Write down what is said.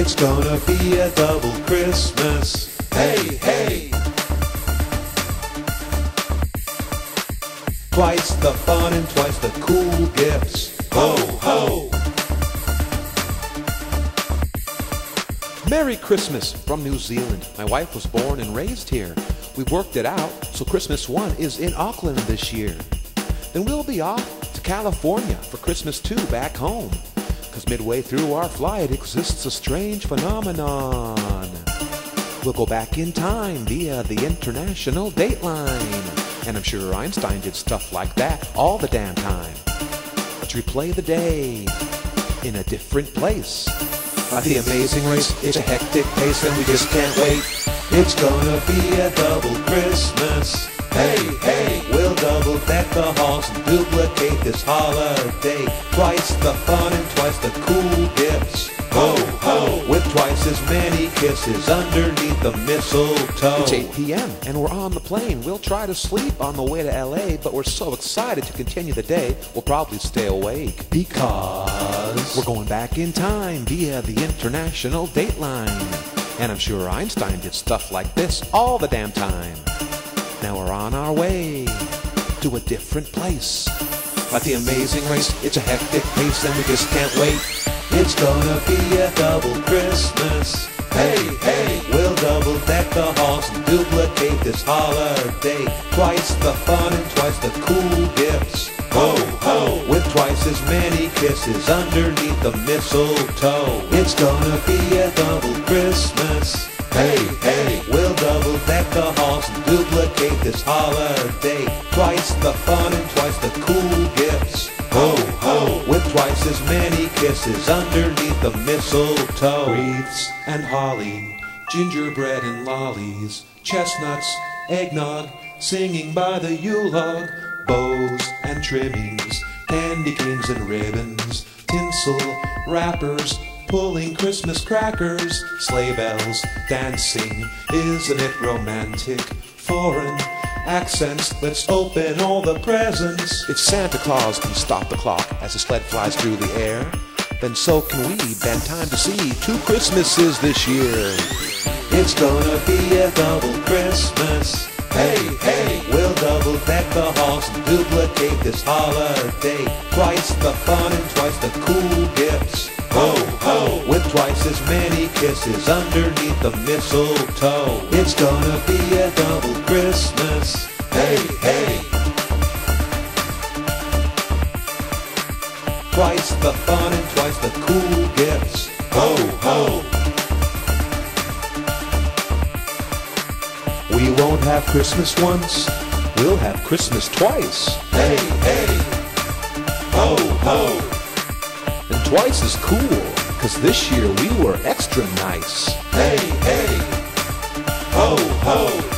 It's gonna be a double Christmas. Hey, hey! Twice the fun and twice the cool gifts. Ho, ho! Merry Christmas from New Zealand. My wife was born and raised here. We worked it out, so Christmas 1 is in Auckland this year. Then we'll be off to California for Christmas 2 back home. 'Cause midway through our flight exists a strange phenomenon. We'll go back in time via the international dateline. And I'm sure Einstein did stuff like that all the damn time. Let's replay the day in a different place. The amazing race, it's a hectic pace and we just can't wait. It's gonna be a double Christmas. Hey, hey, we'll double deck the halls and duplicate this holiday. Twice the fun and twice the cool gifts. Ho, ho, with twice as many kisses underneath the mistletoe. It's 8 p.m. and we're on the plane. We'll try to sleep on the way to LA, but we're so excited to continue the day, we'll probably stay awake. Because we're going back in time via the international dateline. And I'm sure Einstein did stuff like this all the damn time. Now we're on our way to a different place. The amazing race, it's a hectic pace and we just can't wait. It's gonna be a double Christmas. Hey, hey, we'll double deck the halls and duplicate this holiday. Twice the fun and twice the cool gifts. Ho, ho, with twice as many kisses underneath the mistletoe. It's gonna be a double Christmas. Hey, hey, we'll double deck the halls and duplicate this holiday. Twice the fun and twice the cool gifts. Ho, ho, with twice as many kisses underneath the mistletoe. Wreaths and holly, gingerbread and lollies, chestnuts, eggnog, singing by the Yule log, bows and trimmings, candy canes and ribbons, tinsel, wrappers, pulling Christmas crackers, sleigh bells, dancing, isn't it romantic? Foreign accents, let's open all the presents. If Santa Claus can stop the clock as the sled flies through the air, then so can we bend time to see 2 Christmases this year. It's gonna be a double Christmas. Hey, hey, we'll double deck the halls and duplicate this holiday. Twice the fun and twice the cool gifts. Ho, ho, with twice as many kisses underneath the mistletoe. It's gonna be a double Christmas. Hey, hey. Twice the fun and twice the cool gifts. Ho, ho. We won't have Christmas once, we'll have Christmas twice. Hey, hey. Ho, ho. And twice is cool, 'cause this year we were extra nice. Hey, hey, ho, ho.